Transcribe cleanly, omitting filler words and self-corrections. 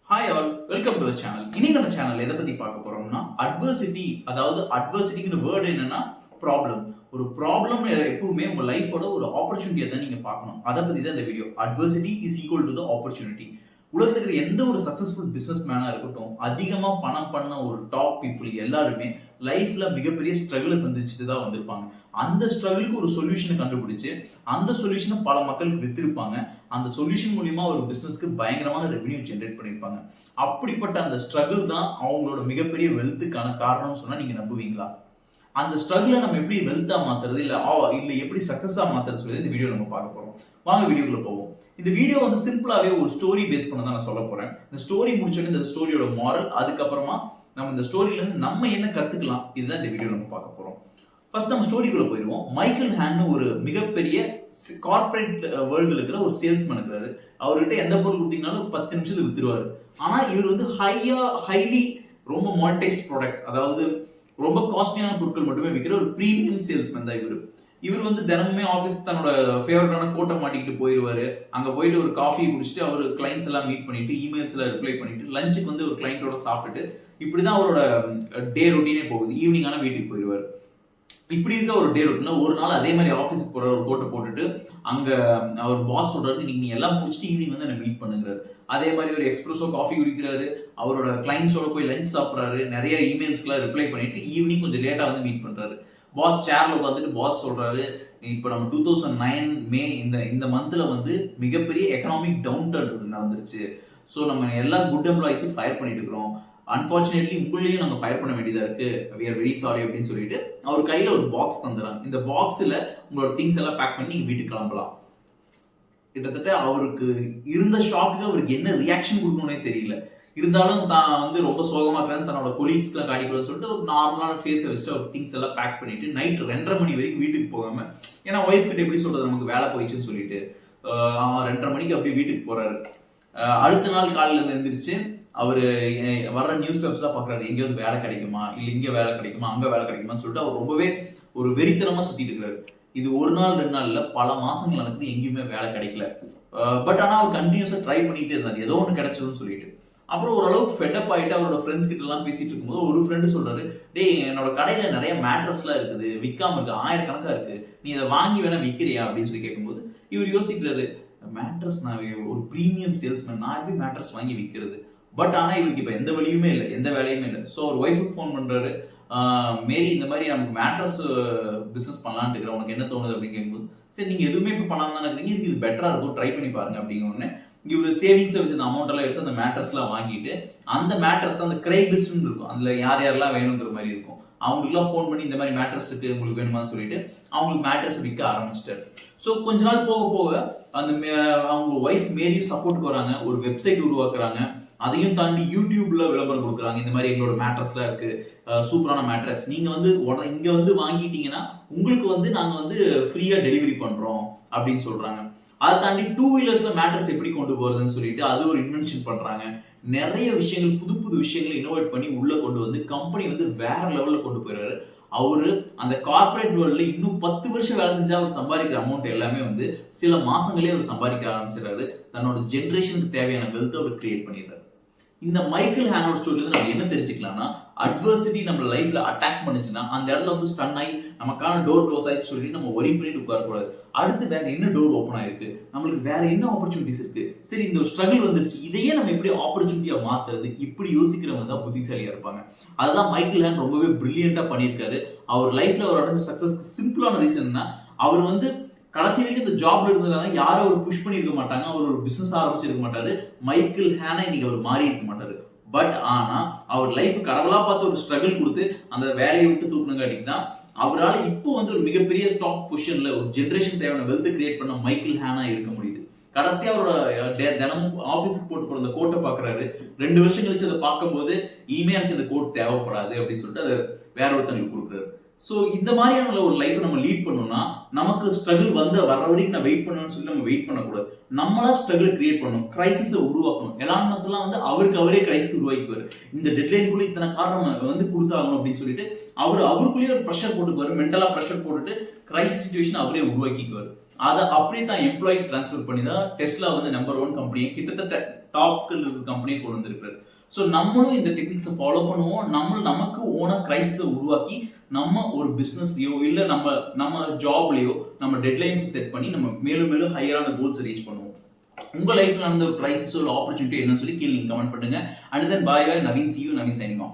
Hi all, welcome to channel. இன்னைக்கு நம்ம channel எதை பத்தி பார்க்க போறோம்னா அட்வர்சிட்டி. அதாவது அட்வர்சிட்டிங்கிற வேர்டு என்னன்னா ப்ராப்ளம். ஒரு ப்ராப்ளம் எப்பவுமே உங்க லைஃபோட ஒரு ஆப்பர்ச்சுனிட்டியை தான் நீங்க பார்க்கணும். அதை பத்தி தான் இந்த video. Adversity is equal to the opportunity. உலகத்துல இருக்கிற எந்த ஒரு சக்சஸ்ஃபுல் பிசினஸ் மேனா இருக்கட்டும், அதிகமா பணம் பண்ண ஒரு டாப் பீப்புள் எல்லாருமே லைஃப்ல மிகப்பெரிய ஸ்ட்ரகிளை சந்திச்சுட்டு தான் வந்திருப்பாங்க. அந்த ஸ்ட்ரகிளுக்கு ஒரு சொல்யூஷனை கண்டுபிடிச்சு அந்த சொல்யூஷனை பல மக்களுக்கு வித்திருப்பாங்க. அந்த சொல்யூஷன் மூலியமா ஒரு பிசினஸ்க்கு பயங்கரமான ரெவென்யூ ஜென்ரேட் பண்ணிருப்பாங்க. அப்படிப்பட்ட அந்த ஸ்ட்ரகிள் தான் அவங்களோட மிகப்பெரிய வெல்த்துக்கான காரணம் சொன்னா நீங்க நம்புவீங்களா? அந்த ஸ்ட்ரகிளை நம்ம எப்படி வெல்த்தா மாத்துறது இல்ல எப்படி சக்சஸா மாத்துறது சொல்லி இந்த வீடியோ நம்ம பார்க்க போறோம். வாங்க வீடியோக்குள்ள போவோம். இந்த வீடியோ வந்து சிம்பிளாவே ஒரு ஸ்டோரி பேஸ் பண்ண தான் நான் சொல்ல போறேன். இந்த ஸ்டோரி முடிச்சோடனே இந்த ஸ்டோரியோட மாரல், அதுக்கப்புறமா நம்ம இந்த ஸ்டோரியில இருந்து நம்ம என்ன கத்துக்கலாம், இதுதான் இந்த வீடியோ நம்ம பார்க்க போறோம். ஃபர்ஸ்ட் நம்ம ஸ்டோரிக்குள்ள போயிடுவோம். மைக்கேல் ஹேன்னு ஒரு மிகப்பெரிய கார்பரேட் வேர்ல்டுல இருக்கிற ஒரு சேல்ஸ்மேன் இருக்கிறாரு. அவர்கிட்ட எந்த பொருள் கொடுத்தீங்கனாலும் 10 நிமிஷத்துக்கு வித்துருவாரு. ஆனா இவர் வந்து ஹைலி ரொம்ப மானிட்டைஸ்ட் ப்ராடக்ட், அதாவது ரொம்ப காஸ்ட்லியான பொருட்கள் மட்டுமே விற்கிற ஒரு பிரீமியம் சேல்ஸ்மேன் தான் இவர். இவர் வந்து தினமுமே ஆஃபீஸ்க்கு தன்னோட ஃபேவரட்டான கோட்டை மாட்டிக்கிட்டு போயிடுவாரு. அங்க போயிட்டு ஒரு காஃபி குடிச்சிட்டு அவர் கிளைண்ட்ஸ் எல்லாம் மீட் பண்ணிட்டு இமெயில்ஸ் எல்லாம் ரிப்ளை பண்ணிட்டு லஞ்சுக்கு வந்து ஒரு கிளைண்டோட சாப்பிட்டுட்டு இப்படிதான் அவரோட டே ரொட்டீனே போகுது. ஈவினிங் ஆனா வீட்டுக்கு போயிடுவார். இப்படி இருக்க ஒரு டே ரொட்டீன் ஒரு நாள் அதே மாதிரி ஆஃபீஸுக்கு போற ஒரு கோட்டை போட்டுட்டு அங்க அவர் பாஸ் சொல்றாரு, இன்னைக்கு நீ எல்லாம் முடிச்சுட்டு ஈவினிங் வந்து என்ன மீட் பண்ணுங்கிறாரு. அதே மாதிரி ஒரு எக்ஸ்பிரஸோ காஃபி குடிக்கிறாரு, அவரோட கிளைண்ட்ஸோட போய் லஞ்ச் சாப்பிட்றாரு, நிறைய இமெயில்ஸ்க்குலாம் ரிப்ளை பண்ணிட்டு ஈவினிங் கொஞ்சம் லேட்டா வந்து மீட் பண்றாரு. பாஸ் சேர்ல உட்காந்துட்டு பாஸ் சொல்றாரு, இப்போ நம்ம 2009 மே இந்த மந்த்ல வந்து மிகப்பெரிய எக்கனாமிக் டவுன் டர்ன் நடந்துருச்சு. ஸோ நம்ம எல்லா குட் எம்ப்ளாயிஸும் ஃபயர் பண்ணிட்டு இருக்கிறோம். அன்பார்ச்சுனேட்லி உங்களையும் நாங்கள் ஃபயர் பண்ண வேண்டியதா இருக்கு. வி ஆர் வெரி சாரி அப்படின்னு சொல்லிட்டு அவர் கையில ஒரு பாக்ஸ் தந்துறாங்க. இந்த பாக்ஸ்ல உங்களோட திங்ஸ் எல்லாம் பேக் பண்ணி வீட்டுக்கு கிளம்பலாம். கிட்டத்தட்ட அவருக்கு இருந்த ஷாக்கு அவருக்கு என்ன ரியாக்ஷன் கொடுக்கணும்னே தெரியல. இருந்தாலும் தான் வந்து ரொம்ப சோகமா இருக்கிறது தன்னோட கொலீக்ஸ்லாம் காட்டிக்கூடாதுன்னு சொல்லிட்டு ஒரு நார்மலான ஃபேஸை வச்சுட்டு அவர் திங்ஸ் எல்லாம் பேக் பண்ணிட்டு நைட் 2:30 மணி வரைக்கும் வீட்டுக்கு போகாம, ஏன்னா ஒய்ஃப் கிட்ட எப்படி சொல்றது நமக்கு வேலை போயிடுச்சுன்னு சொல்லிட்டு 2:30 மணிக்கு அப்படியே வீட்டுக்கு போறாரு. அடுத்த நாள் காலையில இருந்து எந்திரிச்சு அவரு வர்ற நியூஸ் பேப்பர்ஸ்லாம் பாக்குறாரு, எங்கேயாவது வேலை கிடைக்குமா, இல்ல இங்க வேலை கிடைக்குமா, அங்க வேலை கிடைக்குமான்னு சொல்லிட்டு அவர் ரொம்பவே ஒரு வெறித்தனமா சுத்திட்டு இருக்கிறாரு. இது ஒரு நாள் 2 நாள் இல்ல, பல மாசங்கள் எனக்கு எங்கேயுமே வேலை கிடைக்கல. பட் ஆனா அவர் கண்டினியூஸா ட்ரை பண்ணிட்டே இருந்தாரு, ஏதோ ஒன்று கிடைச்சிரும்னு சொல்லிட்டு. அப்புறம் ஓரளவுக்கு ஃபெட்டப் ஆயிட்டு அவரோட ஃப்ரெண்ட்ஸ் கிட்ட எல்லாம் பேசிட்டு இருக்கும்போது ஒரு ஃப்ரெண்டு சொல்றாரு, டேய் என்னோட கடையில நிறைய மேட்ரஸ்லாம் இருக்குது, விற்காம இருக்கு, 1000 இருக்கு, நீ இதை வாங்கி வேணா விற்கிறியா அப்படின்னு சொல்லி கேட்கும்போது இவர் யோசிக்கிறாரு, மேட்ரஸ் நான் ஒரு பிரீமியம் சேல்ஸ்மேன், நான் எப்படி மேட்ரஸ் வாங்கி விற்கிறது? பட் ஆனா இவருக்கு இப்ப எந்த வழியுமே இல்லை, எந்த வேலையுமே இல்லை. ஸோ ஒரு ஒய்ஃபுக்கு ஃபோன் பண்றாரு, மேரி இந்த மாதிரி நமக்கு மேட்ரஸ் பிசினஸ் பண்ணலான்னு இருக்கிற, உனக்கு என்ன தோணுது அப்படின்னு கேட்கும்போது, சரி நீங்க எதுவுமே இப்போ பண்ணாம தானே இருக்கிறீங்க, இதுக்கு இது பெட்டரா இருக்கும், ட்ரை பண்ணி பாருங்க அப்படிங்கிற உடனே இவர் சேவிங்ஸ் வச்சு அந்த அமௌண்ட் எல்லாம் எடுத்து அந்த மேட்ரஸ்லாம் வாங்கிட்டு அந்த மேட்ரஸ் அந்த கிரைக் லிஸ்ட்னு இருக்கும், அதுல யார் யாரெல்லாம் வேணுங்கிற மாதிரி இருக்கும், அவங்களுக்குலாம் ஃபோன் பண்ணி இந்த மாதிரி மேட்ரஸுக்கு உங்களுக்கு வேணுமான்னு சொல்லிட்டு அவங்களுக்கு மேட்ரஸ் விற்க ஆரம்பிச்சிட்டாரு. ஸோ கொஞ்ச நாள் போக போக அந்த அவங்க ஒய்ஃப் மேரியும் சப்போர்ட்டுக்கு வராங்க, ஒரு வெப்சைட் உருவாக்குறாங்க, அதையும் தாண்டி யூடியூப்ல விளம்பரம் கொடுக்குறாங்க. இந்த மாதிரி எங்களோட மேட்ரஸ்லாம் இருக்கு, சூப்பரான மேட்ரஸ், நீங்க வந்து உடனே இங்க வந்து வாங்கிட்டீங்கன்னா உங்களுக்கு வந்து நாங்க வந்து ஃப்ரீயா டெலிவரி பண்றோம் அப்படின்னு சொல்றாங்க. அதை தாண்டி 2 வீலர்ஸ்ல மேட்ரஸ் எப்படி கொண்டு போறதுன்னு சொல்லிட்டு அது ஒரு இன்வென்ஷன் பண்றாங்க. நிறைய விஷயங்கள் புது புது விஷயங்களை இனோவேட் பண்ணி உள்ள கொண்டு வந்து கம்பெனி வந்து வேற லெவல்ல கொண்டு போயிறாரு. அவரு அந்த கார்பரேட் வேர்ல்ட்ல இன்னும் 10 வருஷம் வேலை செஞ்சா அவர் சம்பாதிக்கிற அமௌண்ட் எல்லாமே வந்து சில மாசங்களே அவர் சம்பாதிக்க ஆரம்பிச்சிடறாரு. தன்னோட ஜென்ரேஷனுக்கு தேவையான வெல்த் அவர் கிரியேட் பண்ணிடுறாரு. இந்த மைக்கேல் ஹேனோட ஸ்டோரியில நம்ம என்ன தெரிஞ்சுக்கலாம்னா, அட்வர்சிட்டி நம்ம லைஃப்ல அட்டாக் பண்ணுச்சுன்னா அந்த இடத்துல வந்து ஸ்டன் ஆகி நமக்கான டோர் க்ளோஸ் ஆயிடுச்சு சொல்லிட்டு நம்ம ஒரி பண்ணிட்டு உட்காரக்கூடாது. அடுத்து வேற என்ன டோர் ஓப்பன் ஆயிருக்கு, நம்மளுக்கு வேற என்ன ஆப்பர்ச்சுனிட்டிஸ் இருக்கு, சரி இந்த ஸ்ட்ரகிள் வந்துருச்சு, இதையே நம்ம எப்படி ஆப்பர்ச்சுனிட்டியா மாத்துறது, இப்படி யோசிக்கிறவங்க தான் புத்திசாலியா இருப்பாங்க. அதுதான் மைக்கேல் ஹேன் ரொம்பவே பிரில்லியண்டா பண்ணியிருக்காரு. அவர் லைஃப்ல அவர் அடைஞ்ச சக்சஸ்க்கு சிம்பிளான ரீசன்னா, அவர் வந்து கடைசி வரைக்கும் இந்த ஜாப்ல இருந்ததுனால யாரும் அவர் புஷ் பண்ணிருக்க மாட்டாங்க, அவர் ஒரு பிசினஸ் ஆரம்பிச்சிருக்க மாட்டாரு, மைக்கேல் ஹேனா இன்னைக்கு அவர் மாறி இருக்க மாட்டாரு. பட் ஆனா அவர் லைஃப் கடவுளா பார்த்து ஒரு ஸ்ட்ரகிள் கொடுத்து அந்த வேலையை விட்டு தூக்குனங்காட்டிக்கு தான் அவரால் இப்போ வந்து ஒரு மிகப்பெரிய டாப் பொசிஷன்ல ஒரு ஜென்ரேஷன் தேவையான வெல்த் கிரியேட் பண்ண மைக்கேல் ஹேனா இருக்க முடியுது. கடைசியா அவரோட தினமும் ஆபீஸ்க்கு போட்டு போற அந்த கோட்டை பாக்குறாரு. 2 வருஷம் கழிச்சு அதை பார்க்கும்போது இனிமே எனக்கு இந்த கோட் தேவைப்படாது அப்படின்னு சொல்லிட்டு அதை வேற ஒருத்தங்களுக்கு கொடுக்குறாரு. ஸோ இந்த மாதிரியான ஒரு லைஃப் நம்ம லீட் பண்ணணும்னா நமக்கு ஸ்ட்ரகிள் வர்ற வரைக்கும் நான் வெயிட் பண்ணணும்னு சொல்லி நம்ம வெயிட் பண்ணக்கூடாது. நம்மளா ஸ்ட்ரகிள் கிரியேட் பண்ணணும், கிரைசிஸை உருவாக்கணும். எலான் மஸ்க் எல்லாம் வந்து அவருக்கு அவரே கிரைசிஸ் உருவாக்கிக்குவாரு. இந்த டெட்லைனுக்குள்ள இத்தனை காரணம் வந்து கொடுத்தாகணும் அப்படின்னு சொல்லிட்டு அவருக்குள்ளேயே ஒரு ப்ரெஷர் போட்டுக்குவாரு, மென்டலா ப்ரெஷர் போட்டுட்டு கிரைசிஸ் சிச்சுவேஷன் அவரே உருவாக்கிக்குவாரு. அதை அப்படியே தான் எம்ப்ளாய்க்கு டிரான்ஸ்ஃபர் பண்ணி தான் டெஸ்லா வந்து நம்பர் 1 கம்பெனியை கிட்டத்தட்ட டாப்க்கு இருக்கிற கம்பெனியை கொண்டு வந்திருக்காரு. ஸோ நம்மளும் இந்த டெக்னிக்ஸை ஃபாலோ பண்ணுவோம். நமக்கு ஓனா கிரைசிஸை உருவாக்கி நம்ம ஒரு பிசினஸ்லயோ இல்ல நம்ம ஜாப்லயோ நம்ம டெட்லைன்ஸ் செட் பண்ணி நம்ம மேலும் மேலும் ஹையரான கோல்ஸ் ரீச் பண்ணுவோம். உங்க லைஃப்ல நடந்த ஒரு கிரைசிஸ் ஒரு ஆப்பர்ச்சுனிட்டி என்னன்னு சொல்லி கீழே நீங்க கமெண்ட் பண்ணுங்க. And then bye, Naveen, see you, Naveen signing off.